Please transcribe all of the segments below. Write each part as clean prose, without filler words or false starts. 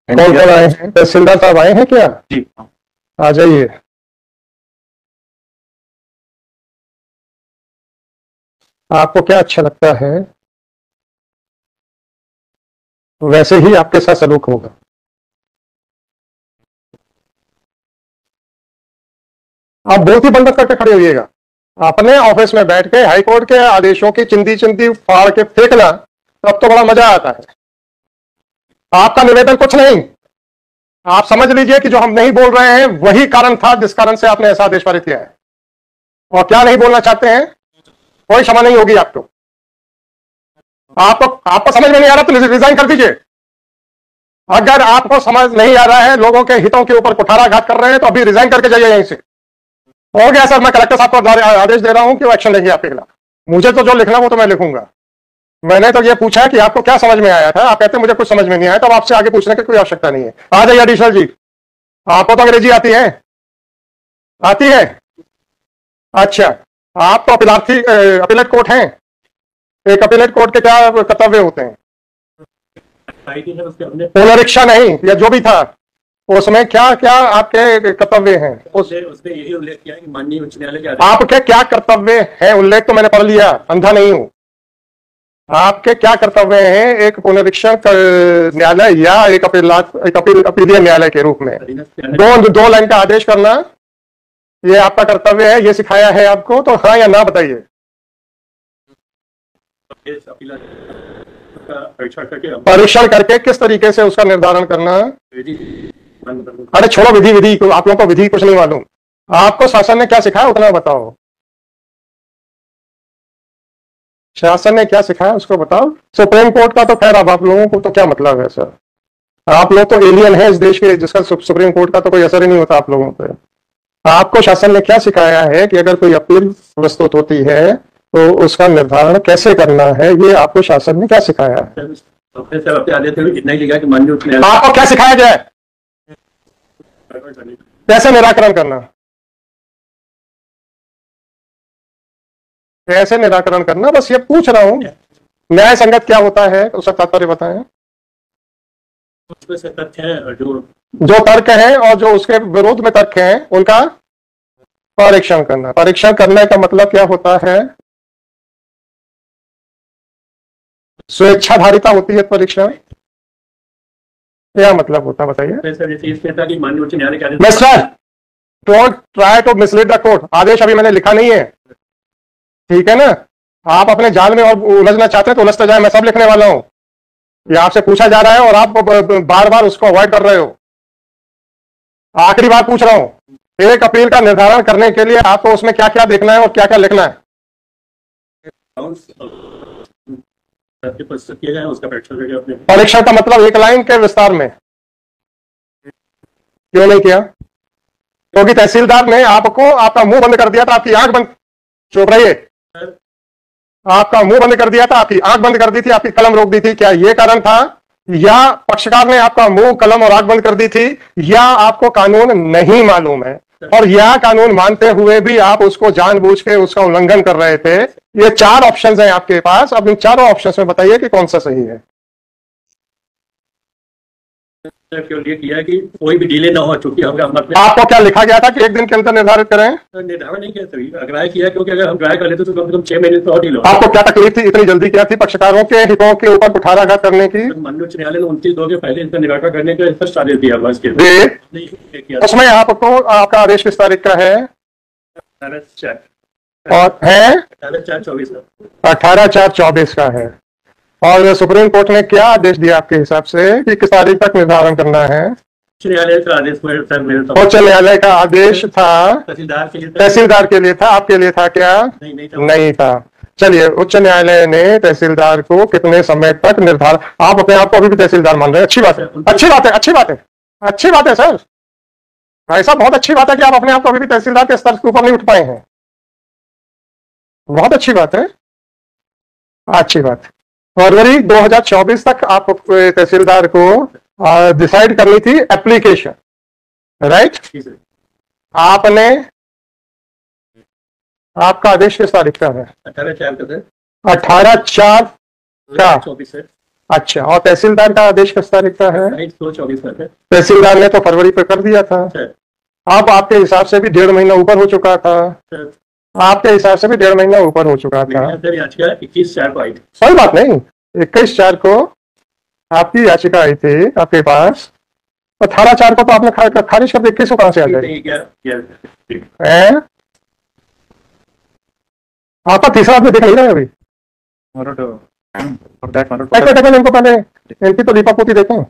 कौन कौन आए हैं? तहसीलदार साहब आए हैं क्या? जी आ जाइए। आपको क्या अच्छा लगता है वैसे ही आपके साथ सलूक होगा। आप बहुत ही बंद करके खड़े होइएगा। अपने ऑफिस में बैठ के हाईकोर्ट के आदेशों की चिंदी चिंदी फाड़ के फेंकना, तब तो बड़ा मजा आता है। आपका निवेदन कुछ नहीं, आप समझ लीजिए कि जो हम नहीं बोल रहे हैं वही कारण था जिस कारण से आपने ऐसा आदेश पारित किया है। और क्या नहीं बोलना चाहते हैं, कोई क्षमा नहीं होगी आपको। आपको समझ में नहीं आ रहा तो रिजाइन कर दीजिए। अगर आपको समझ नहीं आ रहा है, लोगों के हितों के ऊपर कुठाराघात कर रहे हैं, तो अभी रिजाइन करके जाइए यहीं से। हो गया सर, मैं कलेक्टर साहब को आदेश दे रहा हूं कि वो एक्शन लेंगे आपके खिलाफ। मुझे तो जो लिखना वो तो मैं लिखूंगा। मैंने तो ये पूछा है कि आपको क्या समझ में आया था, आप कहते हैं मुझे कुछ समझ में नहीं आया, तो आपसे आगे पूछने की कोई आवश्यकता नहीं है। आ जाइए एडिशनल जी। आपको तो अंग्रेजी आती है? आती है? अच्छा, आप तो अपीलेट कोर्ट हैं। एक अपीलेट कोर्ट के क्या कर्तव्य होते हैं? पुनरीक्षा नहीं, या जो भी था उसमें क्या क्या आपके कर्तव्य हैं? उसने यही उल्लेख किया कि माननीय उच्च न्यायालय के आपके क्या कर्तव्य हैं? उल्लेख तो मैंने पढ़ लिया, अंधा नहीं हूं। आपके क्या कर्तव्य हैं एक पुनरीक्षण न्यायालय या एक अपीलीय न्यायालय के रूप में? दो लाइन का आदेश करना, ये आपका कर्तव्य है, ये सिखाया है आपको, तो हाँ या ना बताइए। परीक्षण करके किस तरीके से उसका निर्धारण करना? अरे छोड़ो विधि, विधि को आप लोगों को विधि कुछ नहीं मालूम। आपको शासन ने क्या सिखाया उतना बताओ। शासन ने क्या सिखाया उसको बताओ। सुप्रीम कोर्ट का तो खैर अब आप लोगों को तो क्या मतलब है सर, आप लोग तो एलियन है इस देश के, जिसका सुप्रीम कोर्ट का तो कोई असर ही नहीं होता आप लोगों पे। आपको शासन ने क्या सिखाया है कि अगर कोई अपील प्रस्तुत होती है तो उसका निर्धारण कैसे करना है, ये आपको शासन ने क्या सिखाया है? आपको क्या सिखाया गया है? कैसे निराकरण करना, कैसे निराकरण करना, बस ये पूछ रहा हूं। न्याय संगत क्या होता है उसका तात्पर्य बताएं। जो तर्क है और जो उसके विरोध में तर्क हैं उनका परीक्षण करना। परीक्षण करने का मतलब क्या होता है? स्वेच्छाधारिता होती है परीक्षण, क्या मतलब होता है बताइए। Mister, don't try to mislead the court. आदेश अभी मैंने लिखा नहीं है, ठीक है ना? आप अपने जाल में और उलझना चाहते हैं तो उलझते जाए, मैं सब लिखने वाला हूं। ये आपसे पूछा जा रहा है और आप बार बार उसको अवॉइड कर रहे हो। आखिरी बार पूछ रहा हूं, एक अपील का निर्धारण करने के लिए आपको उसमें क्या क्या देखना है और क्या क्या लिखना है? परीक्षण का मतलब एक लाइन के विस्तार में क्यों नहीं किया? क्योंकि तहसीलदार ने आपको आपका मुंह बंद कर दिया था, आपकी आंख बंद, चुप रहिए, आपका मुंह बंद कर दिया था, आपकी आंख बंद कर दी थी, आपकी कलम रोक दी थी। क्या ये कारण था, या पक्षकार ने आपका मुंह, कलम और आंख बंद कर दी थी, या आपको कानून नहीं मालूम है और यह कानून मानते हुए भी आप उसको जानबूझ के उसका उल्लंघन कर रहे थे? ये चार ऑप्शंस हैं आपके पास, अब इन चारों ऑप्शंस में बताइए कि कौन सा सही है। किया कि कोई भी डिले ना हो, चूंकि आपको क्या लिखा गया था कि एक दिन के अंदर निर्धारित करें? निर्धारण नहीं किया, सभी अग्राह्य किया, क्योंकि अगर हम ग्राह्य कर लेते तो कम से कम 6 महीने तो और डिले। आपको क्या तकलीफ थी, इतनी जल्दी क्या थी पक्षकारों के हितों के ऊपर कुठाराघात करने की? माननीय उच्च न्यायालय ने 29 के पहले इसका निराकरण करने का स्पष्ट आदेश दिया। उसमें आपको आपका आदेश किस तारीख का है? और है 18/4/24 का है। और सुप्रीम कोर्ट ने क्या आदेश दिया आपके हिसाब से कि किस तारीख तक निर्धारण करना है? उच्च न्यायालय का आदेश, उच्च न्यायालय का आदेश था, तहसीलदार के लिए था, आपके लिए था क्या? नहीं था। चलिए, उच्च न्यायालय ने तहसीलदार को कितने समय तक निर्धारण, आप अपने आप को अभी भी तहसीलदार मान रहे हैं, अच्छी बात है, अच्छी बात है, अच्छी बात है, अच्छी बात है सर, ऐसा बहुत अच्छी बात है कि आप अपने आप को अभी भी तहसीलदार के स्तर के ऊपर नहीं उठ पाए हैं, बहुत अच्छी बात है, अच्छी बात। फरवरी 2024 तक आप तहसीलदार को डिसाइड करनी थी एप्लीकेशन, राइट? आपने, आपका आदेश किस तारीख का है? 18/4 18/4 का, अच्छा, और तहसीलदार का आदेश किस तारीख का है? 24 तक है। तहसीलदार ने तो फरवरी पे कर दिया था। अब आपके हिसाब से भी 1.5 महीना ऊपर हो चुका था। आपके हिसाब से भी 1.5 महीना ऊपर हो चुका था। 21/4 को आई थी। कोई बात नहीं, 21/4 को आपकी याचिका आई थी आपके पास, 18/4 को तो आपने खारिज कर दी। 21 को कहां से आ जाएगी? आपका तीसरा आदमी देख नहीं रहा है अभी। इनको पहले इनकी तो लीपापोती देखें।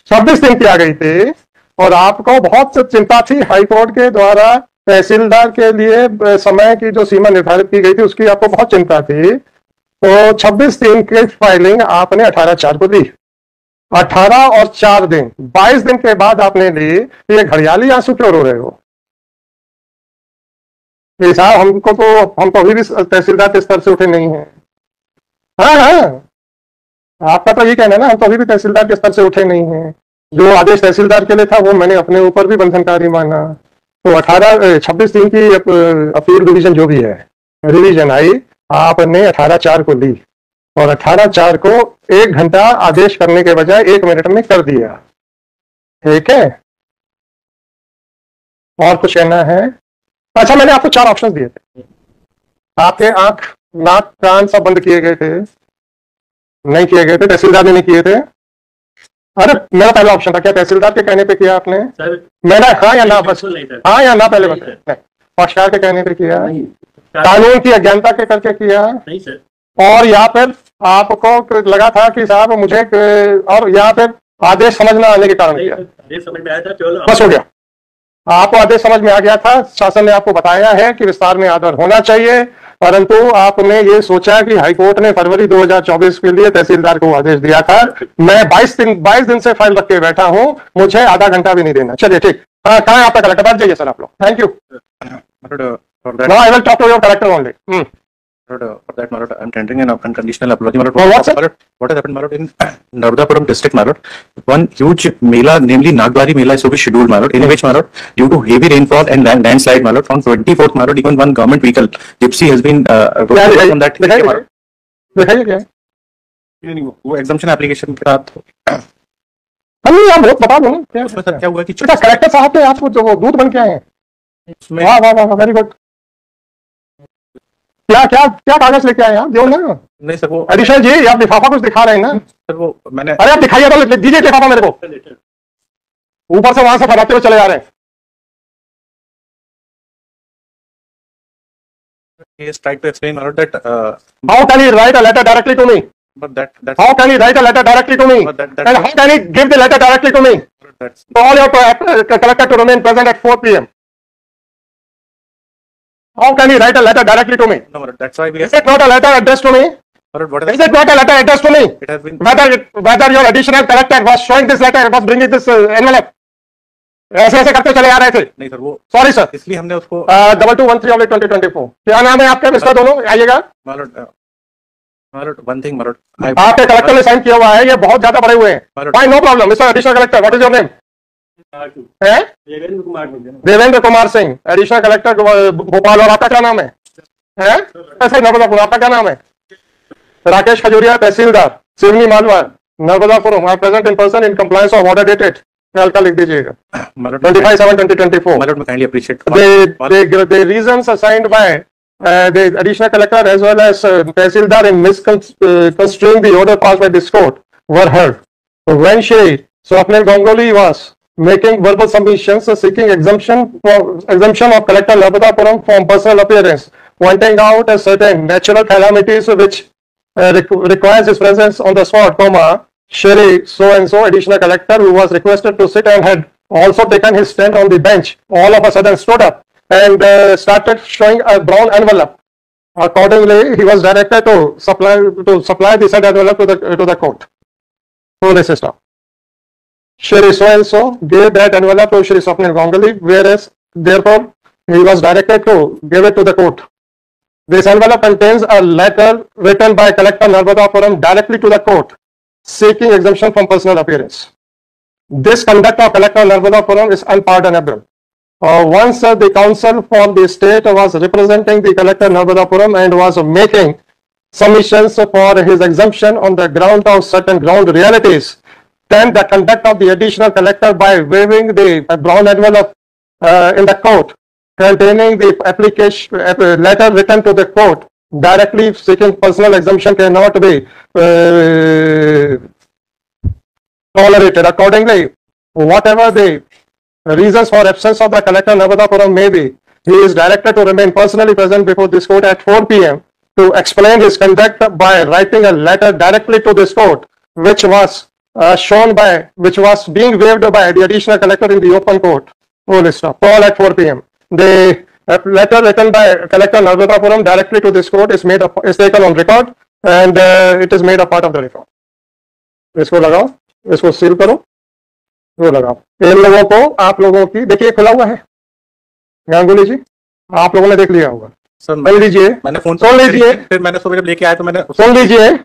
26 दिन की आ गई थी और आपको बहुत चिंता थी हाईकोर्ट के द्वारा तहसीलदार के लिए समय की जो सीमा निर्धारित की गई थी उसकी आपको बहुत चिंता थी। तो 26 दिन की फाइलिंग आपने 18/4 को दी। 18 और 4 दिन 22 दिन के बाद आपने ली। ये घड़ियाली आंसू क्यों रो रहे हो? साहब हम तो अभी भी तहसीलदार के स्तर से उठे नहीं हैं। हाँ, आपका तो ये कहना है ना, हम तो अभी भी तहसीलदार के स्तर से उठे नहीं हैं। जो आदेश तहसीलदार के लिए था वो मैंने अपने ऊपर भी बंधनकारी माना। तो 26 दिन की अपील डिवीजन जो भी है रिवीजन आई, आपने 18/4 को ली और 18/4 को 1 घंटा आदेश करने के बजाय 1 मिनट में कर दिया। ठीक है, और कुछ कहना है? अच्छा, मैंने आपको 4 ऑप्शन दिए थे। आपके आंख नाक कान सब बंद किए गए थे? नहीं किए गए थे, तहसीलदार ने नहीं किए थे। अरे मेरा पहला ऑप्शन था, क्या तहसीलदार के कहने पे किया आपने? मैंने हाँ या ना, बस हाँ या ना पहले बताया। पक्षकार के कहने पे किया? कानून की अज्ञानता के करके किया? नहीं सर। और यहाँ पर आपको लगा था कि साहब मुझे, और यहाँ पर आदेश समझ ना आने के कारण किया? आदेश समझ में आया था, बस हो गया। आपको आदेश समझ में आ गया था, शासन ने आपको बताया है कि विस्तार में आदर होना चाहिए, परंतु आपने ये सोचा कि हाईकोर्ट ने फरवरी 2024 के लिए तहसीलदार को आदेश दिया था। मैं 22 दिन से फाइल रख के बैठा हूं, मुझे आधा घंटा भी नहीं देना। चलिए ठीक, कहाँ है आपका कलेक्टर? बैठ जाइए सर आप लोग। Thank you. Now I will talk to your collector only. For that, Malot, I'm tendering an unconditional apology, Malot. What has happened, Malot, in Narvadapuram district, Malot? One huge Mela, namely Nagdwari Mela, is to be scheduled, Malot, in which, Malot, due to heavy rainfall and landslide, Malot, on 24th, Malot, even one government vehicle, Gypsy, has been from that. दिखाइए क्या? वो exemption application के साथ। नहीं, आप बहुत बता दो ना क्या हुआ कि कलेक्टर साहब के आपको जो दूध बन के आए हैं। वाह वाह वाह, वेरी गुड। क्या क्या क्या कागज लेके आए आप? जो ना नहीं सर, वो एडिशनल जी, आप लिफाफा कुछ दिखा रहे हैं ना सर? वो मैंने, अरे आप दिखाइए तो, दीजिए लिफाफा मेरे को। ऊपर से वहां से फैलाते हुए चले जा रहे हैं। He has tried to explain, Malot, that how can he write a letter directly to me? but that's How can he write a letter directly to me? And how can he give the letter directly to me? that's So all your collector to remain present at 4 p.m. How can he write a letter directly to me? no, Malot, that's why we Is it not a letter addressed to me? Malot, what Is it not a letter addressed to me? it has been Whether your additional collector was showing this letter, was bringing this envelope. ऐसे ऐसे करते चले आ रहे थे। नहीं sir, वो sorry sir, इसलिए हमने उसको 2213/2024। क्या नाम है आपके मिस्टर दोनों? आइएगा। Malot, one thing, Malot, आपके कलेक्टर ने साइन किया हुआ है, ये बहुत ज्यादा बड़े हुए हैं। Fine, no problem. Mister additional collector, what is your name? Devendra Kumar Singh, additional collector Bhopal. और आपका क्या नाम है? ऐसे नर्मदापुरम। आपका क्या नाम है? Rakesh Khajuria, tehsildar Seoni Malwa, Narmadapuram. Are present in person in compliance of order dated. हल्का लिख दीजिएगा, 25/7/2024। Malot, kindly appreciate the reasons assigned by the additional collector as well as Tehsildar in misconstruing the order passed by this court were heard. So when Shri Swapnil Ganguly was making verbal submissions seeking exemption of Collector Narmadapuram from personal appearance, pointing out a certain natural calamities which requires his presence on the spot, Shri so-and-so additional collector who was requested to sit and had also taken his stand on the bench, all of a sudden stood up and started showing a brown envelope. Accordingly, he was directed to supply the said envelope to the court. So this is now. Shri so-and-so gave that envelope to Shri Swapnil Ganguly, whereas therefore he was directed to give it to the court. This envelope contains a letter written by Collector Narmadapuram directly to the court, seeking exemption from personal appearance. This conduct of Collector Narmadapuram is unpardonable. Once the counsel for the state was representing the Collector Narmadapuram and was making submissions for his exemption on the ground of certain ground realities, then the conduct of the additional collector by waiving the brown envelope in the court containing the application letter written to the court directly seeking personal exemption cannot be tolerated. Accordingly, whatever the reasons for absence of the collector Narmadapuram may be, he is directed to remain personally present before this court at 4 p.m. to explain his conduct by writing a letter directly to this court, which was which was being waived by the additional collector in the open court. Full stop. All at 4 p.m. The letter written by Collector Narmadapuram directly to this court is taken on record and it is made a part of the record. इसको लगाओ, इसको seal करो, वो लगाओ. इन लोगों को आप लोगों की देखिए खुला हुआ है. गांगुली जी, आप लोगों ने देख लिया होगा. सुन लीजिए, मैंने फोन सुन लीजिए, फिर मैंने सुबह जब लेके आया तो मैंने सुन लीजिए,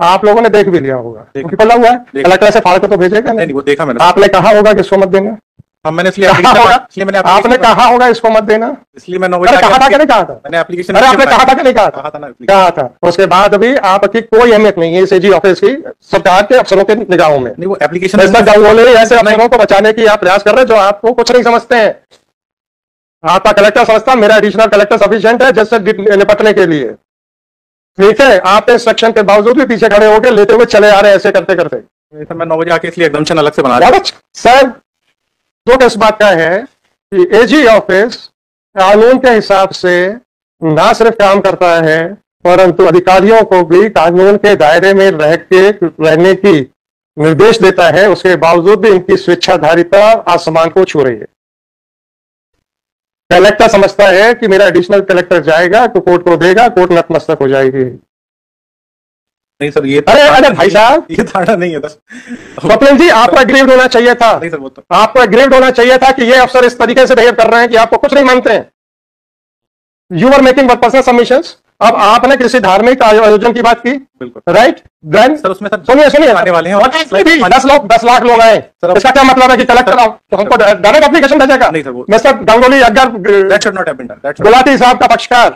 आप लोगों ने देख भी लिया होगा. क्योंकि खुला हुआ है, कलेक्टर से फाड़ कर तो भेजेगा नहीं. वो देखा मैंने. आपने कहा होगा कि इसको मत देना. मैंने इसलिए आपने कहा होगा इसको मत देना, इसलिए मैंने कहा था कि नहीं कहा था. मैंने एप्लीकेशन, अरे आपने कहा था कि नहीं कहा था. कहा था. उसके बाद भी आपकी कोई अहमियत नहीं है इस एजी ऑफिस की सरकार के अफसरों के निगाहों में. वो एप्लीकेशन ऐसे अफसरों को बचाने की आप प्रयास कर रहे हैं जो आपको कुछ नहीं समझते हैं. आपका कलेक्टर समझता है मेरा एडिशनल कलेक्टर सफिशिएंट है जैसे निपटने के लिए. ठीक है, आप इंस्ट्रक्शन के बावजूद भी पीछे खड़े होकर लेते हुए चले आ रहे हैं ऐसे करते करते. मैं 9 बजे आके इसलिए एग्जामिशन अलग से बना रहा हूं सर. तो इस बात का है कि एजी ऑफिस कानून के हिसाब से ना सिर्फ काम करता है परंतु अधिकारियों को भी कानून के दायरे में रहने की निर्देश देता है. उसके बावजूद भी इनकी स्वेच्छाधारिता आसमान को छू रही है. कलेक्टर समझता है कि मेरा एडिशनल कलेक्टर जाएगा तो कोर्ट को देगा, कोर्ट नतमस्तक हो जाएगी. नहीं सर, ये अरे भाई साहब, ये धारणा नहीं है सर. कपिल जी, आपको एग्रीव्ड होना चाहिए था. नहीं सर, वो तो आपको एग्रीव्ड होना चाहिए था कि ये अफसर इस तरीके से बिहेव कर रहे हैं कि आपको कुछ नहीं मानते हैं. You are making personal submissions. अब आपने किसी धार्मिक आयोजन की बात की, राइट? देन सुनिए आने वाले हैं 10 लाख लोग आए. इसका क्या मतलब है कि कलेक्टर हमको डायरेक्ट एप्लीकेशन भेजेगा? नहीं सर, मिस्टर गंगोली अगर गुलाटी साहब का पक्षकार